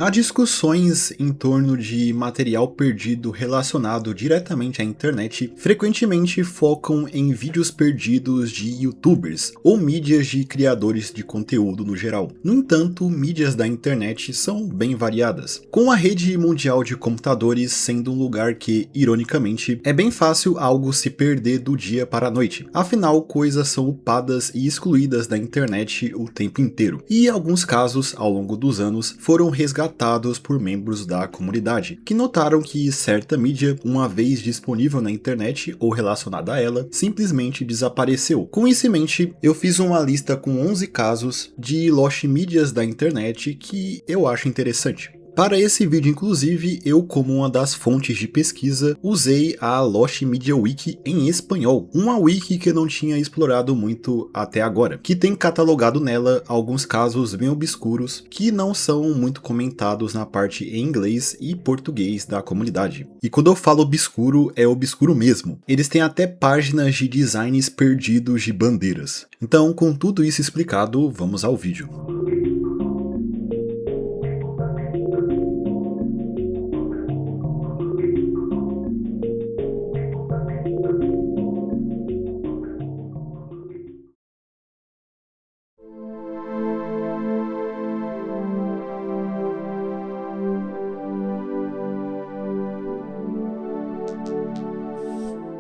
Há discussões em torno de material perdido relacionado diretamente à internet, frequentemente focam em vídeos perdidos de youtubers ou mídias de criadores de conteúdo no geral. No entanto, mídias da internet são bem variadas, com a rede mundial de computadores sendo um lugar que, ironicamente, é bem fácil algo se perder do dia para a noite. Afinal, coisas são upadas e excluídas da internet o tempo inteiro, e em alguns casos, ao longo dos anos, foram resgatados por membros da comunidade, que notaram que certa mídia, uma vez disponível na internet ou relacionada a ela, simplesmente desapareceu. Com isso em mente, eu fiz uma lista com 11 casos de lost mídias da internet que eu acho interessante. Para esse vídeo, inclusive, eu, como uma das fontes de pesquisa, usei a Lost Media Wiki em espanhol, uma wiki que eu não tinha explorado muito até agora, que tem catalogado nela alguns casos bem obscuros que não são muito comentados na parte em inglês e português da comunidade. E quando eu falo obscuro, é obscuro mesmo. Eles têm até páginas de designs perdidos de bandeiras. Então, com tudo isso explicado, vamos ao vídeo.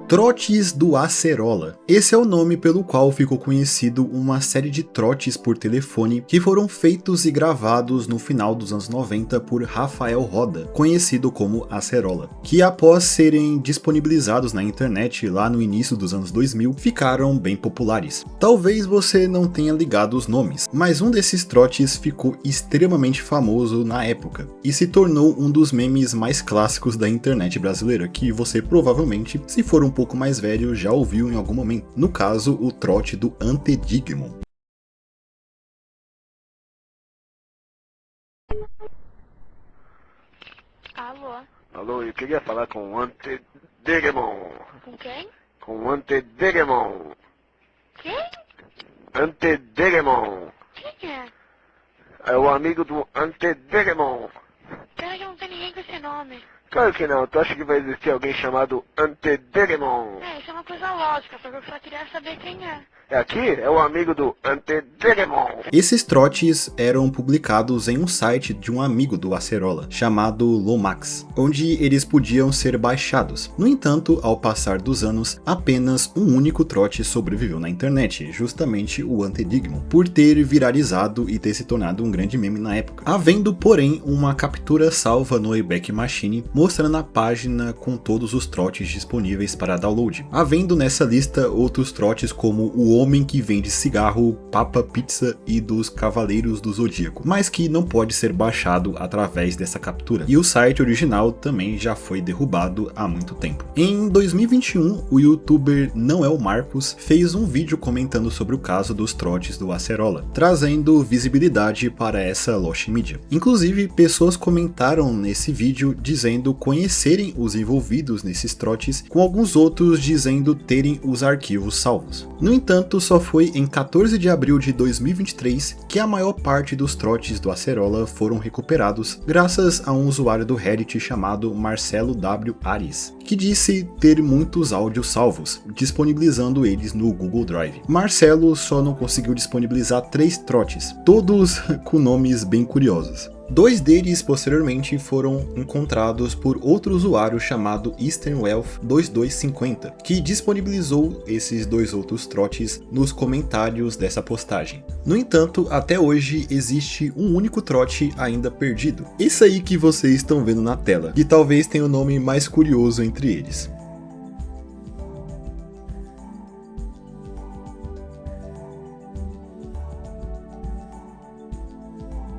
Trotes do Acerola. Esse é o nome pelo qual ficou conhecido uma série de trotes por telefone que foram feitos e gravados no final dos anos 90 por Rafael Roda, conhecido como Acerola, que após serem disponibilizados na internet lá no início dos anos 2000, ficaram bem populares. Talvez você não tenha ligado os nomes, mas um desses trotes ficou extremamente famoso na época e se tornou um dos memes mais clássicos da internet brasileira, que você provavelmente, se for um pouco mais velho, já ouviu em algum momento. No caso, o trote do Antedigmon. Alô? Alô, eu queria falar com o Antedigmon. Com quem? Com o Antedigmon. Quem? Antedigmon. Quem é? É o amigo do Antedigmon. Pera que não tem ninguém com esse nome. Claro que não, tu acha que vai existir alguém chamado Antedigmon? É, isso é uma coisa lógica, só que eu só queria saber quem é. É aqui? É o amigo do Antedigmon. Esses trotes eram publicados em um site de um amigo do Acerola, chamado Lomax, onde eles podiam ser baixados. No entanto, ao passar dos anos, apenas um único trote sobreviveu na internet, justamente o Antedigmon, por ter viralizado e ter se tornado um grande meme na época. Havendo, porém, uma captura salva no Wayback Machine, mostrando a página com todos os trotes disponíveis para download. Havendo nessa lista outros trotes como o Homem que Vende Cigarro, Papa Pizza e dos Cavaleiros do Zodíaco, mas que não pode ser baixado através dessa captura. E o site original também já foi derrubado há muito tempo. Em 2021, o youtuber Não É o Marcos fez um vídeo comentando sobre o caso dos trotes do Acerola, trazendo visibilidade para essa lost media. Inclusive, pessoas comentaram nesse vídeo dizendo conhecerem os envolvidos nesses trotes, com alguns outros dizendo terem os arquivos salvos. No entanto, só foi em 14 de abril de 2023 que a maior parte dos trotes do Acerola foram recuperados, graças a um usuário do Reddit chamado Marcelo W. Ares, que disse ter muitos áudios salvos, disponibilizando eles no Google Drive. Marcelo só não conseguiu disponibilizar 3 trotes, todos com nomes bem curiosos. 2 deles posteriormente foram encontrados por outro usuário chamado EasternWealth2250, que disponibilizou esses 2 outros trotes nos comentários dessa postagem. No entanto, até hoje existe um único trote ainda perdido. Esse aí que vocês estão vendo na tela, que talvez tenha o nome mais curioso entre eles.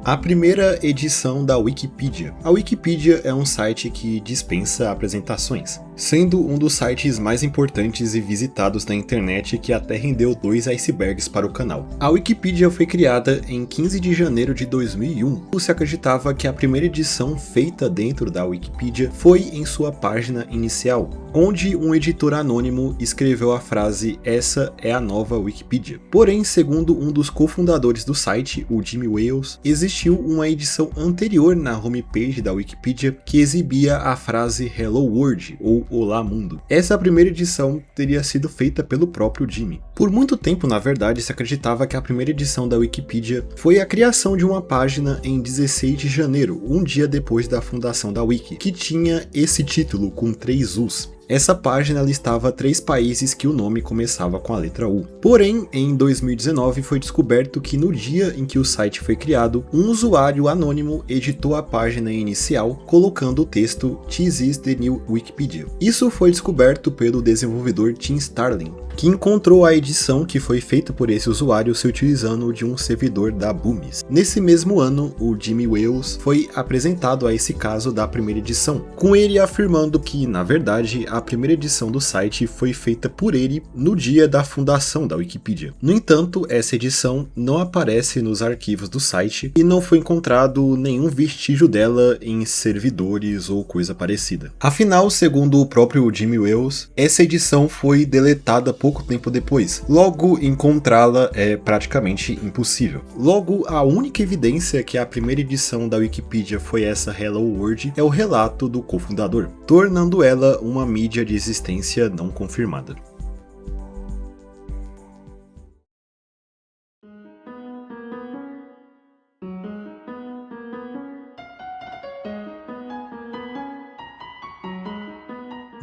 A primeira edição da Wikipedia. A Wikipedia é um site que dispensa apresentações. sendo um dos sites mais importantes e visitados na internet que até rendeu 2 icebergs para o canal. A Wikipedia foi criada em 15 de janeiro de 2001. Se acreditava que a primeira edição feita dentro da Wikipedia foi em sua página inicial, onde um editor anônimo escreveu a frase "Essa é a nova Wikipedia". Porém, segundo um dos cofundadores do site, o Jimmy Wales, existiu uma edição anterior na homepage da Wikipedia que exibia a frase "Hello World" ou "Olá Mundo". Essa primeira edição teria sido feita pelo próprio Jimmy. Por muito tempo, na verdade, se acreditava que a primeira edição da Wikipedia foi a criação de uma página em 16 de janeiro, um dia depois da fundação da Wiki, que tinha esse título com 3 U's. Essa página listava 3 países que o nome começava com a letra U. Porém, em 2019 foi descoberto que no dia em que o site foi criado, um usuário anônimo editou a página inicial colocando o texto "This is the new Wikipedia". Isso foi descoberto pelo desenvolvedor Tim Starling, que encontrou a edição que foi feita por esse usuário se utilizando de um servidor da Boomis. Nesse mesmo ano, o Jimmy Wales foi apresentado a esse caso da primeira edição, com ele afirmando que, na verdade, a primeira edição do site foi feita por ele no dia da fundação da Wikipedia. No entanto, essa edição não aparece nos arquivos do site e não foi encontrado nenhum vestígio dela em servidores ou coisa parecida. Afinal, segundo o próprio Jimmy Wales, essa edição foi deletada pouco tempo depois. Logo, encontrá-la é praticamente impossível. Logo, a única evidência que a primeira edição da Wikipedia foi essa Hello World é o relato do cofundador, tornando ela uma mídia de existência não confirmada.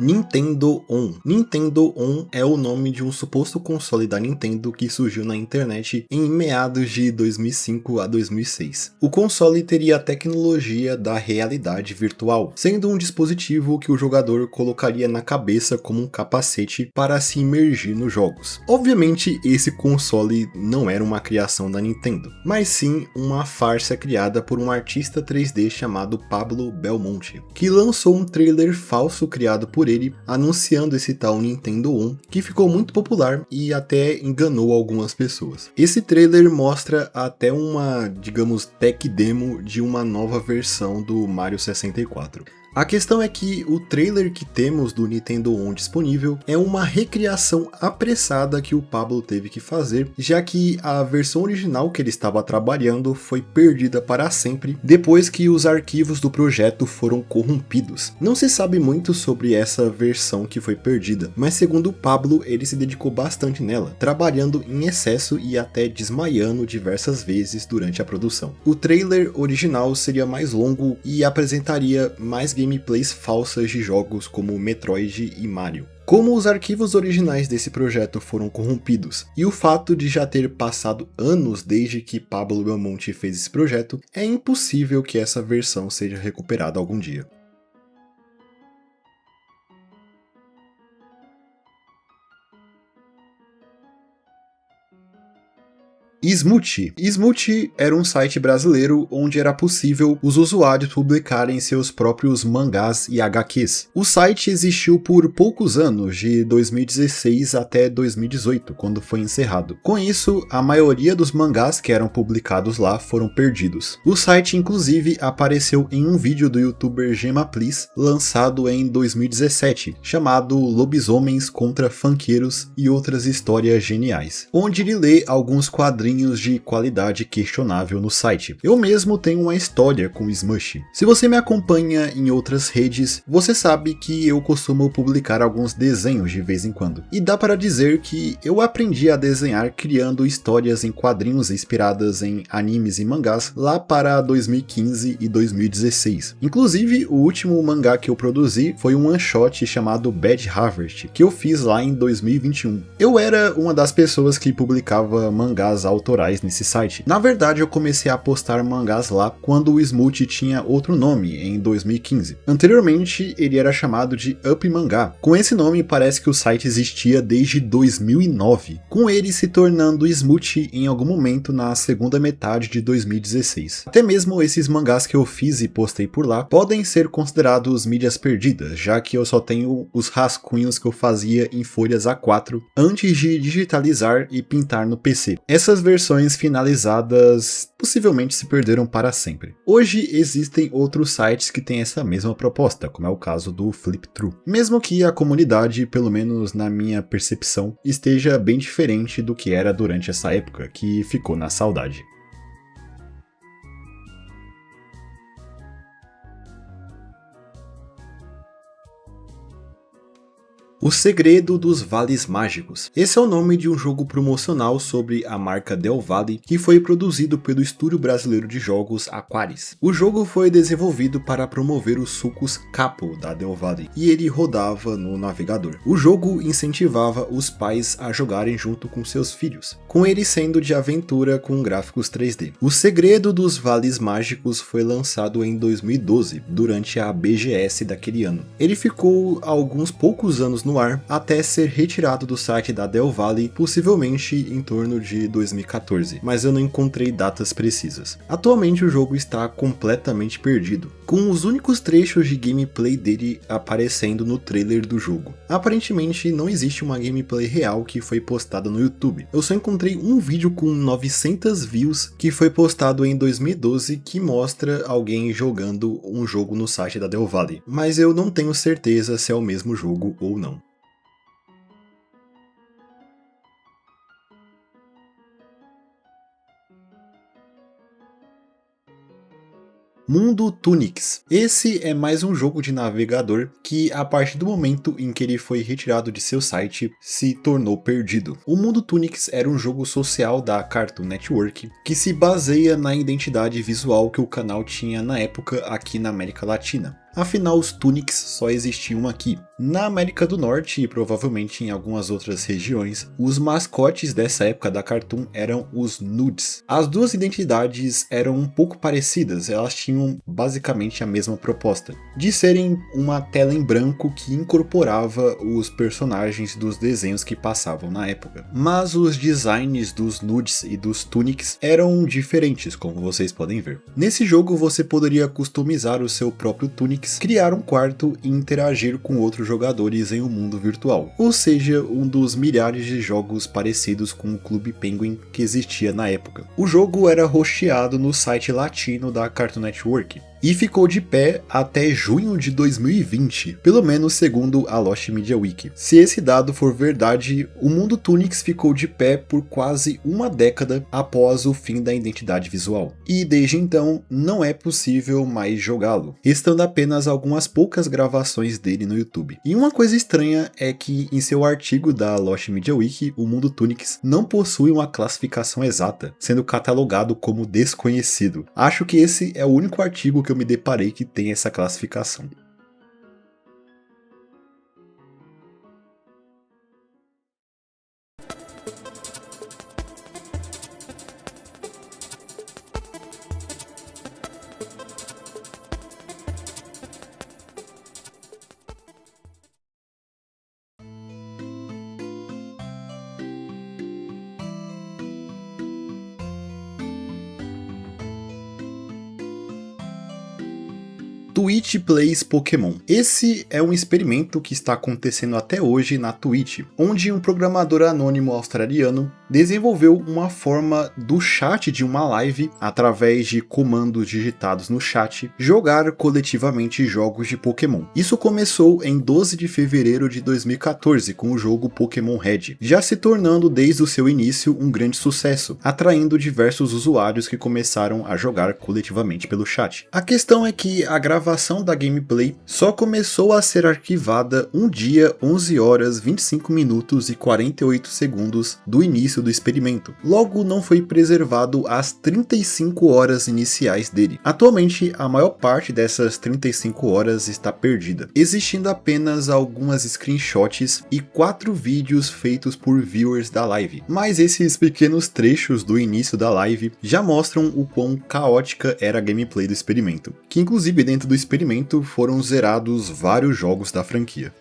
Nintendo On. Nintendo On é o nome de um suposto console da Nintendo que surgiu na internet em meados de 2005 a 2006. O console teria a tecnologia da realidade virtual, sendo um dispositivo que o jogador colocaria na cabeça como um capacete para se imergir nos jogos. Obviamente, esse console não era uma criação da Nintendo, mas sim uma farsa criada por um artista 3D chamado Pablo Belmonte, que lançou um trailer falso criado por ele, anunciando esse tal Nintendo On, que ficou muito popular e até enganou algumas pessoas. Esse trailer mostra até uma, digamos, tech demo de uma nova versão do Mario 64. A questão é que o trailer que temos do Nintendo On disponível é uma recriação apressada que o Pablo teve que fazer, já que a versão original que ele estava trabalhando foi perdida para sempre depois que os arquivos do projeto foram corrompidos. Não se sabe muito sobre essa versão que foi perdida, mas segundo o Pablo, ele se dedicou bastante nela, trabalhando em excesso e até desmaiando diversas vezes durante a produção. O trailer original seria mais longo e apresentaria mais gameplays falsas de jogos como Metroid e Mario. Como os arquivos originais desse projeto foram corrompidos e o fato de já ter passado anos desde que Pablo Belmonte fez esse projeto, é impossível que essa versão seja recuperada algum dia. Smoochie. Smoochie era um site brasileiro onde era possível os usuários publicarem seus próprios mangás e HQs. O site existiu por poucos anos, de 2016 até 2018, quando foi encerrado. Com isso, a maioria dos mangás que eram publicados lá foram perdidos. O site, inclusive, apareceu em um vídeo do youtuber Gemaplis, lançado em 2017, chamado Lobisomens contra Funkeiros e Outras Histórias Geniais, onde ele lê alguns quadrinhos de qualidade questionável no site. Eu mesmo tenho uma história com Smush. Se você me acompanha em outras redes, você sabe que eu costumo publicar alguns desenhos de vez em quando. E dá para dizer que eu aprendi a desenhar criando histórias em quadrinhos inspiradas em animes e mangás lá para 2015 e 2016. Inclusive, o último mangá que eu produzi foi um one-shot chamado Bad Harvest, que eu fiz lá em 2021. Eu era uma das pessoas que publicava mangás autorais nesse site. Na verdade, eu comecei a postar mangás lá quando o Smooth tinha outro nome, em 2015. Anteriormente, ele era chamado de Up Mangá. Com esse nome, parece que o site existia desde 2009, com ele se tornando Smooth em algum momento na segunda metade de 2016. Até mesmo esses mangás que eu fiz e postei por lá podem ser considerados mídias perdidas, já que eu só tenho os rascunhos que eu fazia em folhas A4 antes de digitalizar e pintar no PC. Essas versões finalizadas possivelmente se perderam para sempre. Hoje existem outros sites que têm essa mesma proposta, como é o caso do Flip-Thru. Mesmo que a comunidade, pelo menos na minha percepção, esteja bem diferente do que era durante essa época, que ficou na saudade. O Segredo dos Vales Mágicos. Esse é o nome de um jogo promocional sobre a marca Del Valle, que foi produzido pelo estúdio brasileiro de jogos Aquaris. O jogo foi desenvolvido para promover os sucos Capo da Del Valle, e ele rodava no navegador. O jogo incentivava os pais a jogarem junto com seus filhos, com ele sendo de aventura com gráficos 3D. O Segredo dos Vales Mágicos foi lançado em 2012, durante a BGS daquele ano. Ele ficou alguns poucos anos no ar, até ser retirado do site da Del Valle, possivelmente em torno de 2014, mas eu não encontrei datas precisas. Atualmente o jogo está completamente perdido, com os únicos trechos de gameplay dele aparecendo no trailer do jogo. Aparentemente não existe uma gameplay real que foi postada no YouTube. Eu só encontrei um vídeo com 900 views que foi postado em 2012 que mostra alguém jogando um jogo no site da Del Valle, mas eu não tenho certeza se é o mesmo jogo ou não. Mundo Tunics. Esse é mais um jogo de navegador que, a partir do momento em que ele foi retirado de seu site, se tornou perdido. O Mundo Tunics era um jogo social da Cartoon Network que se baseia na identidade visual que o canal tinha na época aqui na América Latina. Afinal, os Tunics só existiam aqui. Na América do Norte e provavelmente em algumas outras regiões, os mascotes dessa época da Cartoon eram os Nudes. As duas identidades eram um pouco parecidas, elas tinham basicamente a mesma proposta, de serem uma tela em branco que incorporava os personagens dos desenhos que passavam na época. Mas os designs dos Nudes e dos Tunics eram diferentes, como vocês podem ver. Nesse jogo você poderia customizar o seu próprio Tunics, criar um quarto e interagir com outros jogadores em um mundo virtual, ou seja, um dos milhares de jogos parecidos com o Clube Penguin que existia na época. O jogo era hosteado no site latino da Cartoon Network e ficou de pé até junho de 2020, pelo menos segundo a Lost Media Wiki. Se esse dado for verdade, o Mundo Tunics ficou de pé por quase uma década após o fim da identidade visual, e desde então não é possível mais jogá-lo, restando apenas algumas poucas gravações dele no YouTube. E uma coisa estranha é que em seu artigo da Lost Media Wiki, o Mundo Tunics não possui uma classificação exata, sendo catalogado como desconhecido. Acho que esse é o único artigo que eu me deparei que tem essa classificação. Twitch Plays Pokémon. Esse é um experimento que está acontecendo até hoje na Twitch, onde um programador anônimo australiano desenvolveu uma forma do chat de uma live, através de comandos digitados no chat, jogar coletivamente jogos de Pokémon. Isso começou em 12 de fevereiro de 2014 com o jogo Pokémon Red, já se tornando desde o seu início um grande sucesso, atraindo diversos usuários que começaram a jogar coletivamente pelo chat. A questão é que a gravação da gameplay só começou a ser arquivada um dia, 11 horas, 25 minutos e 48 segundos do início início do experimento, logo não foi preservado as 35 horas iniciais dele. Atualmente, a maior parte dessas 35 horas está perdida, existindo apenas algumas screenshots e 4 vídeos feitos por viewers da live. Mas esses pequenos trechos do início da live já mostram o quão caótica era a gameplay do experimento, que inclusive dentro do experimento foram zerados vários jogos da franquia.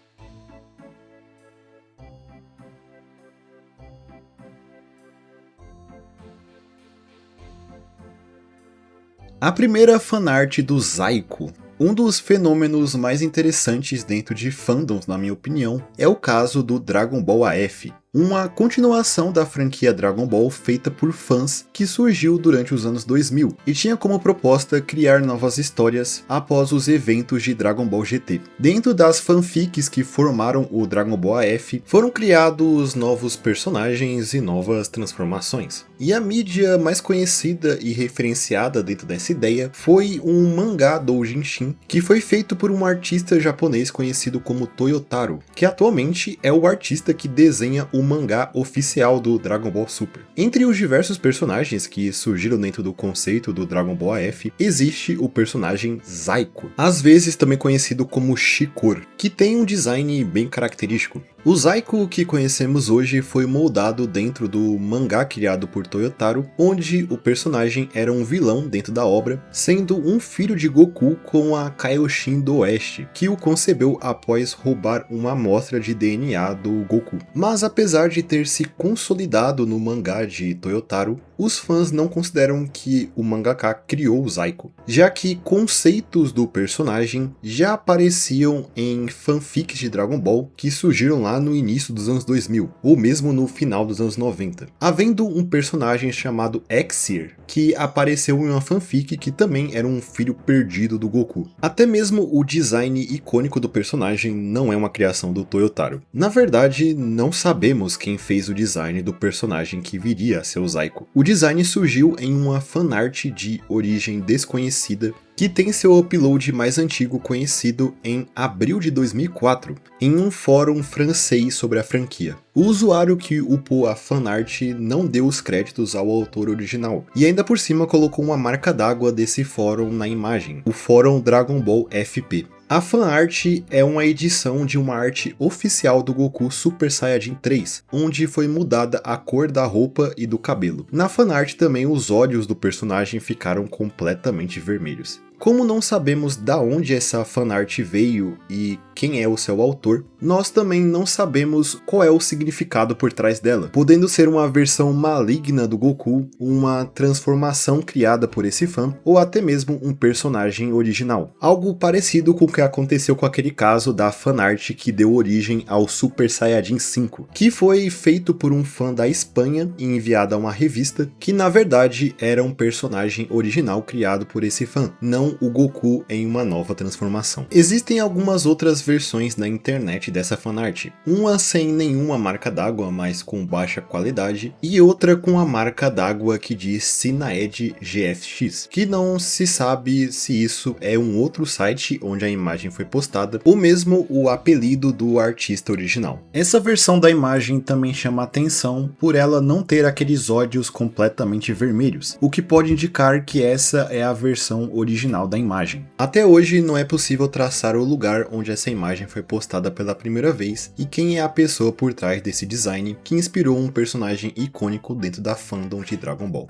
A primeira fanart do Zaiko. Um dos fenômenos mais interessantes dentro de fandoms, na minha opinião, é o caso do Dragon Ball AF, uma continuação da franquia Dragon Ball feita por fãs que surgiu durante os anos 2000 e tinha como proposta criar novas histórias após os eventos de Dragon Ball GT. Dentro das fanfics que formaram o Dragon Ball AF, foram criados novos personagens e novas transformações. E a mídia mais conhecida e referenciada dentro dessa ideia foi um mangá doujinshi que foi feito por um artista japonês conhecido como Toyotaro, que atualmente é o artista que desenha o mangá oficial do Dragon Ball Super. Entre os diversos personagens que surgiram dentro do conceito do Dragon Ball AF, existe o personagem Zaiko, às vezes também conhecido como Shikor, que tem um design bem característico. O Zaiko que conhecemos hoje foi moldado dentro do mangá criado por Toyotaro, onde o personagem era um vilão dentro da obra, sendo um filho de Goku com a Kaioshin do Oeste, que o concebeu após roubar uma amostra de DNA do Goku. Mas apesar de ter se consolidado no mangá de Toyotaro, os fãs não consideram que o mangaka criou o Zaiko, já que conceitos do personagem já apareciam em fanfics de Dragon Ball que surgiram lá no início dos anos 2000, ou mesmo no final dos anos 90. Havendo um personagem chamado Exir, que apareceu em uma fanfic que também era um filho perdido do Goku. Até mesmo o design icônico do personagem não é uma criação do Toyotaro. Na verdade, não sabemos quem fez o design do personagem que viria a ser o Zaiko. O design surgiu em uma fanart de origem desconhecida que tem seu upload mais antigo conhecido em abril de 2004, em um fórum francês sobre a franquia. O usuário que upou a fanart não deu os créditos ao autor original, e ainda por cima colocou uma marca d'água desse fórum na imagem, o fórum Dragon Ball FP. A fanart é uma edição de uma arte oficial do Goku Super Saiyajin 3, onde foi mudada a cor da roupa e do cabelo. Na fanart também os olhos do personagem ficaram completamente vermelhos. Como não sabemos da onde essa fanart veio e quem é o seu autor, nós também não sabemos qual é o significado por trás dela, podendo ser uma versão maligna do Goku, uma transformação criada por esse fã, ou até mesmo um personagem original. Algo parecido com o que aconteceu com aquele caso da fanart que deu origem ao Super Saiyajin 5, que foi feito por um fã da Espanha e enviado a uma revista, que na verdade era um personagem original criado por esse fã, não o Goku em uma nova transformação. Existem algumas outras versões na internet dessa fanart, uma sem nenhuma marca d'água, mas com baixa qualidade, e outra com a marca d'água que diz Sinaed GFX, que não se sabe se isso é um outro site onde a imagem foi postada, ou mesmo o apelido do artista original. Essa versão da imagem também chama atenção por ela não ter aqueles olhos completamente vermelhos, o que pode indicar que essa é a versão original da imagem. Até hoje não é possível traçar o lugar onde essa imagem foi postada pela primeira vez e quem é a pessoa por trás desse design que inspirou um personagem icônico dentro da fandom de Dragon Ball.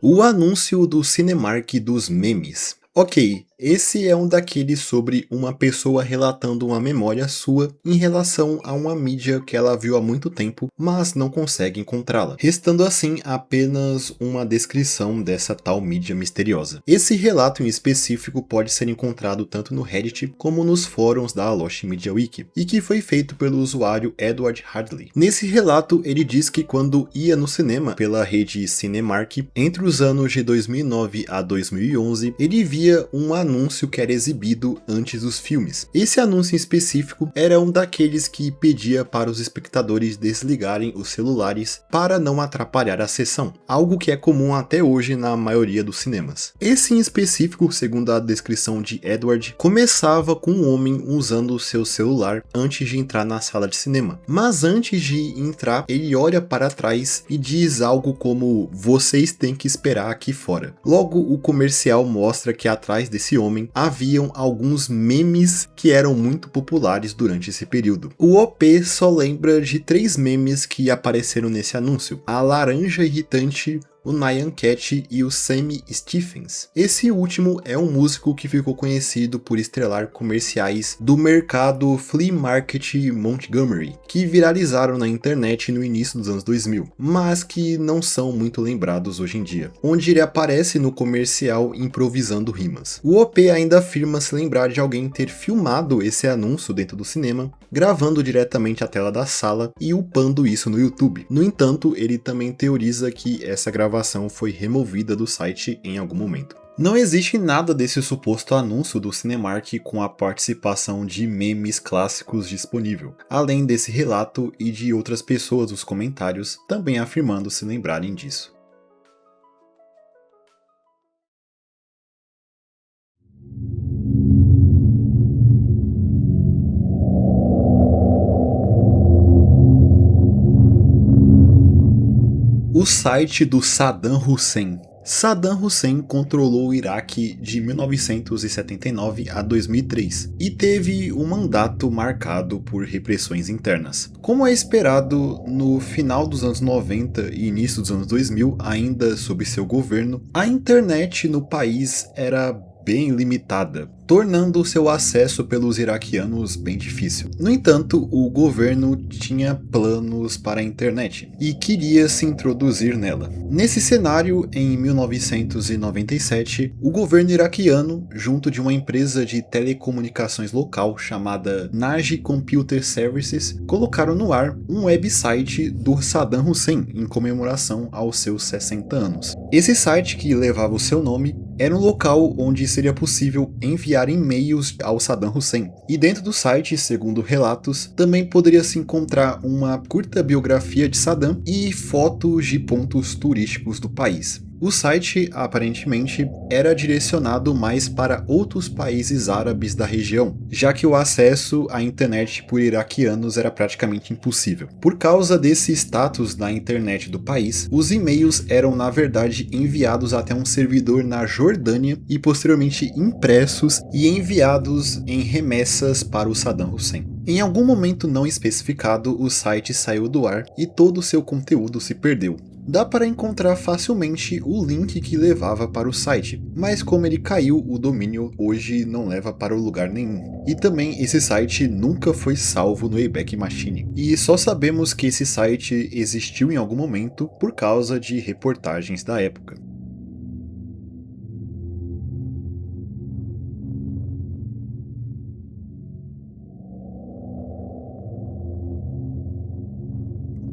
O anúncio do Cinemark dos memes. Ok, esse é um daqueles sobre uma pessoa relatando uma memória sua em relação a uma mídia que ela viu há muito tempo, mas não consegue encontrá-la, restando assim apenas uma descrição dessa tal mídia misteriosa. Esse relato em específico pode ser encontrado tanto no Reddit como nos fóruns da Alosh Media Wiki, e que foi feito pelo usuário Edward Hardley. Nesse relato, ele diz que quando ia no cinema pela rede Cinemark, entre os anos de 2009 a 2011, ele via um anúncio anúncio que era exibido antes dos filmes. Esse anúncio em específico era um daqueles que pedia para os espectadores desligarem os celulares para não atrapalhar a sessão, algo que é comum até hoje na maioria dos cinemas. Esse em específico, segundo a descrição de Edward, começava com um homem usando o seu celular antes de entrar na sala de cinema. Mas antes de entrar, ele olha para trás e diz algo como: "Vocês têm que esperar aqui fora". Logo, o comercial mostra que atrás desse homem haviam alguns memes que eram muito populares durante esse período. O OP só lembra de 3 memes que apareceram nesse anúncio: a laranja irritante, o Nyan Cat e o Sammy Stephens. Esse último é um músico que ficou conhecido por estrelar comerciais do mercado Flea Market Montgomery, que viralizaram na internet no início dos anos 2000, mas que não são muito lembrados hoje em dia, onde ele aparece no comercial improvisando rimas. O OP ainda afirma se lembrar de alguém ter filmado esse anúncio dentro do cinema, gravando diretamente a tela da sala e upando isso no YouTube. No entanto, ele também teoriza que essa gravação foi removida do site em algum momento. Não existe nada desse suposto anúncio do Cinemark com a participação de memes clássicos disponível, além desse relato e de outras pessoas nos comentários também afirmando se lembrarem disso. O site do Saddam Hussein. Saddam Hussein controlou o Iraque de 1979 a 2003 e teve um mandato marcado por repressões internas. Como é esperado, no final dos anos 90 e início dos anos 2000, ainda sob seu governo, a internet no país era bem limitada, tornando seu acesso pelos iraquianos bem difícil. No entanto, o governo tinha planos para a internet e queria se introduzir nela. Nesse cenário, em 1997, o governo iraquiano, junto de uma empresa de telecomunicações local chamada Naji Computer Services, colocaram no ar um website do Saddam Hussein em comemoração aos seus 60 anos. Esse site, que levava o seu nome, era um local onde seria possível enviar e-mails ao Saddam Hussein. E dentro do site, segundo relatos, também poderia se encontrar uma curta biografia de Saddam e fotos de pontos turísticos do país. O site, aparentemente, era direcionado mais para outros países árabes da região, já que o acesso à internet por iraquianos era praticamente impossível. Por causa desse status da internet do país, os e-mails eram na verdade enviados até um servidor na Jordânia e posteriormente impressos e enviados em remessas para o Saddam Hussein. Em algum momento não especificado, o site saiu do ar e todo o seu conteúdo se perdeu. Dá para encontrar facilmente o link que levava para o site, mas como ele caiu, o domínio hoje não leva para lugar nenhum. E também esse site nunca foi salvo no Wayback Machine. E só sabemos que esse site existiu em algum momento por causa de reportagens da época.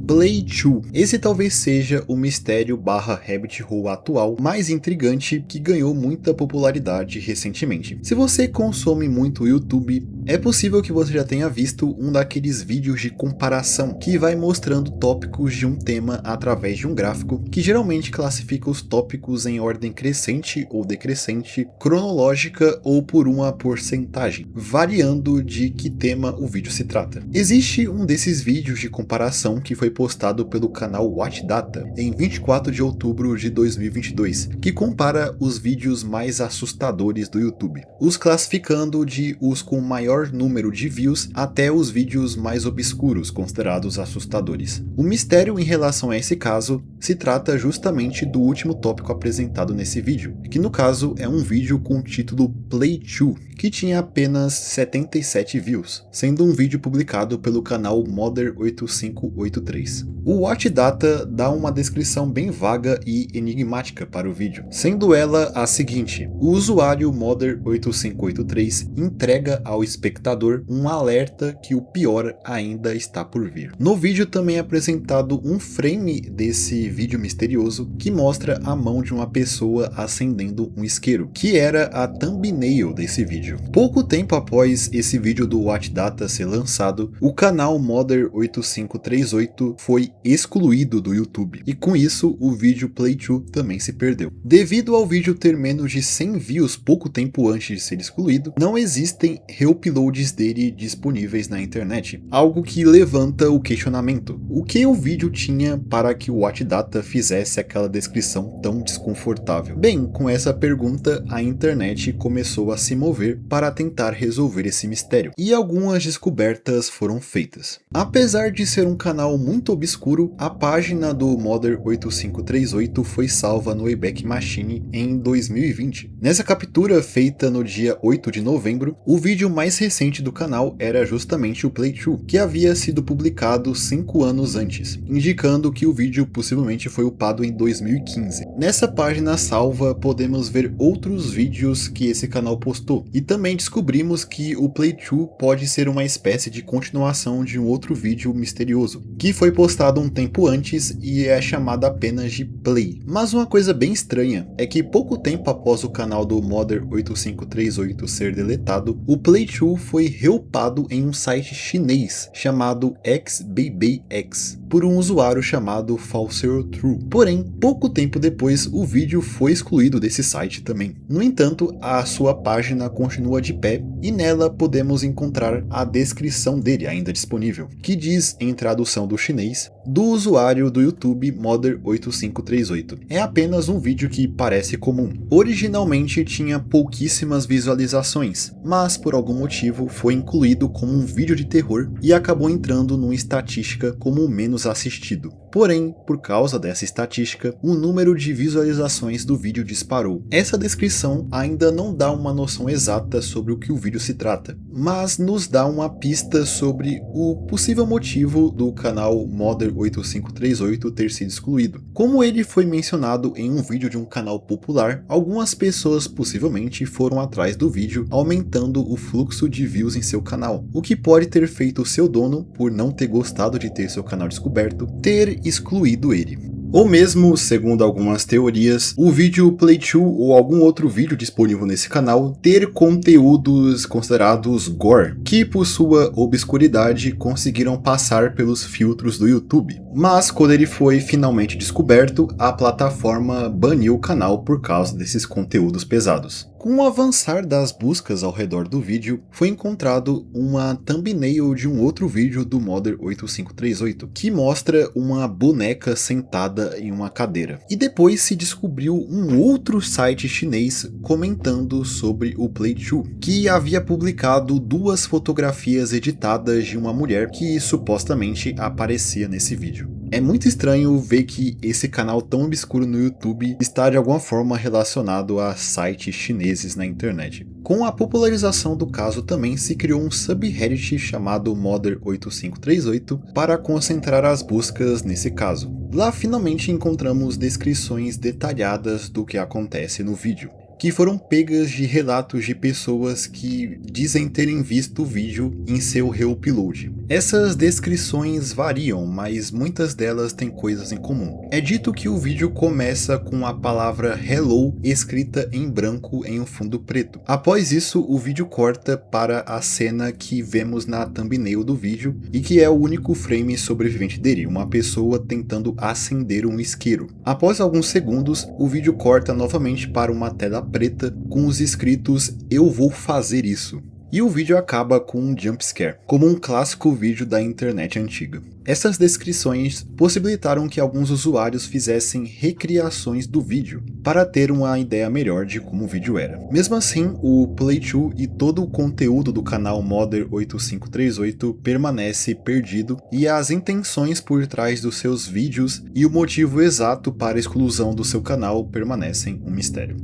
Play 2. Esse talvez seja o mistério barra rabbit hole atual mais intrigante que ganhou muita popularidade recentemente. Se você consome muito o YouTube, é possível que você já tenha visto um daqueles vídeos de comparação que vai mostrando tópicos de um tema através de um gráfico que geralmente classifica os tópicos em ordem crescente ou decrescente, cronológica ou por uma porcentagem, variando de que tema o vídeo se trata. Existe um desses vídeos de comparação que foi postado pelo canal Watch Data em 24 de outubro de 2022, que compara os vídeos mais assustadores do YouTube, os classificando de os com maior número de views até os vídeos mais obscuros considerados assustadores. O mistério em relação a esse caso se trata justamente do último tópico apresentado nesse vídeo, que no caso é um vídeo com o título Play 2, que tinha apenas 77 views, sendo um vídeo publicado pelo canal Modder8583. O Watch Data dá uma descrição bem vaga e enigmática para o vídeo, sendo ela a seguinte: o usuário Modder8583 entrega ao espectador espectador um alerta que o pior ainda está por vir. No vídeo também é apresentado um frame desse vídeo misterioso que mostra a mão de uma pessoa acendendo um isqueiro, que era a thumbnail desse vídeo. Pouco tempo após esse vídeo do WatchData ser lançado, o canal Modder8538 foi excluído do YouTube, e com isso o vídeo Play2 também se perdeu. Devido ao vídeo ter menos de 100 views pouco tempo antes de ser excluído, não existem reuploads dele disponíveis na internet, algo que levanta o questionamento: o que o vídeo tinha para que o WatchData fizesse aquela descrição tão desconfortável? Bem, com essa pergunta a internet começou a se mover para tentar resolver esse mistério, e algumas descobertas foram feitas. Apesar de ser um canal muito obscuro, a página do Modder8538 foi salva no Wayback Machine em 2020. Nessa captura feita no dia 8 de novembro, o vídeo mais recente do canal era justamente o Play2, que havia sido publicado 5 anos antes, indicando que o vídeo possivelmente foi upado em 2015. Nessa página salva podemos ver outros vídeos que esse canal postou, e também descobrimos que o Play2 pode ser uma espécie de continuação de um outro vídeo misterioso, que foi postado um tempo antes e é chamado apenas de Play. Mas uma coisa bem estranha é que pouco tempo após o canal do Modder8538 ser deletado, o Play2 foi reupado em um site chinês chamado XBBX, por um usuário chamado FalseroTrue. Porém, pouco tempo depois o vídeo foi excluído desse site também. No entanto, a sua página continua de pé e nela podemos encontrar a descrição dele ainda disponível, que diz, em tradução do chinês, do usuário do YouTube Modder8538. É apenas um vídeo que parece comum. Originalmente tinha pouquíssimas visualizações, mas por algum motivo foi incluído como um vídeo de terror e acabou entrando numa estatística como o menos assistido. Porém, por causa dessa estatística, o número de visualizações do vídeo disparou. Essa descrição ainda não dá uma noção exata sobre o que o vídeo se trata, mas nos dá uma pista sobre o possível motivo do canal Modder8538 ter sido excluído. Como ele foi mencionado em um vídeo de um canal popular, algumas pessoas possivelmente foram atrás do vídeo, aumentando o fluxo de views em seu canal, o que pode ter feito o seu dono, por não ter gostado de ter seu canal descoberto, ter excluído ele. Ou mesmo, segundo algumas teorias, o vídeo Play2 ou algum outro vídeo disponível nesse canal ter conteúdos considerados gore, que por sua obscuridade conseguiram passar pelos filtros do YouTube. Mas quando ele foi finalmente descoberto, a plataforma baniu o canal por causa desses conteúdos pesados. Com o avançar das buscas ao redor do vídeo, foi encontrado uma thumbnail de um outro vídeo do Modder8538, que mostra uma boneca sentada em uma cadeira. E depois se descobriu um outro site chinês comentando sobre o Play2, que havia publicado 2 fotografias editadas de uma mulher que supostamente aparecia nesse vídeo. É muito estranho ver que esse canal tão obscuro no YouTube está de alguma forma relacionado a sites chineses na internet. Com a popularização do caso também se criou um subreddit chamado Modder8538 para concentrar as buscas nesse caso. Lá finalmente encontramos descrições detalhadas do que acontece no vídeo, que foram pegas de relatos de pessoas que dizem terem visto o vídeo em seu reupload. Essas descrições variam, mas muitas delas têm coisas em comum. É dito que o vídeo começa com a palavra hello escrita em branco em um fundo preto. Após isso, o vídeo corta para a cena que vemos na thumbnail do vídeo e que é o único frame sobrevivente dele, uma pessoa tentando acender um isqueiro. Após alguns segundos, o vídeo corta novamente para uma tela preta com os escritos "Eu vou fazer isso". E o vídeo acaba com um jumpscare, como um clássico vídeo da internet antiga. Essas descrições possibilitaram que alguns usuários fizessem recriações do vídeo, para ter uma ideia melhor de como o vídeo era. Mesmo assim, o Play2 e todo o conteúdo do canal Modder8538 permanece perdido, e as intenções por trás dos seus vídeos e o motivo exato para a exclusão do seu canal permanecem um mistério.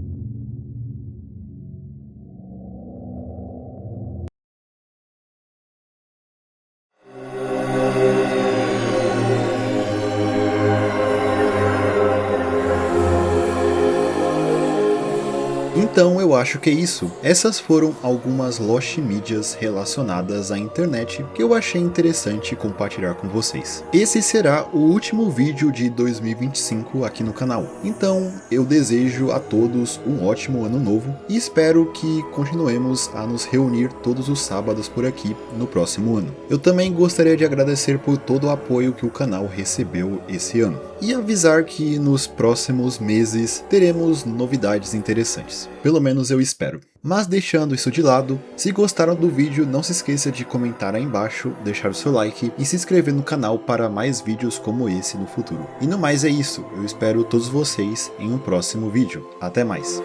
Então eu acho que é isso. Essas foram algumas Lost Mídias relacionadas à internet que eu achei interessante compartilhar com vocês. Esse será o último vídeo de 2025 aqui no canal. Então eu desejo a todos um ótimo ano novo e espero que continuemos a nos reunir todos os sábados por aqui no próximo ano. Eu também gostaria de agradecer por todo o apoio que o canal recebeu esse ano e avisar que nos próximos meses teremos novidades interessantes. Pelo menos eu espero. Mas deixando isso de lado, se gostaram do vídeo, não se esqueça de comentar aí embaixo, deixar o seu like e se inscrever no canal para mais vídeos como esse no futuro. E no mais é isso, eu espero todos vocês em um próximo vídeo. Até mais!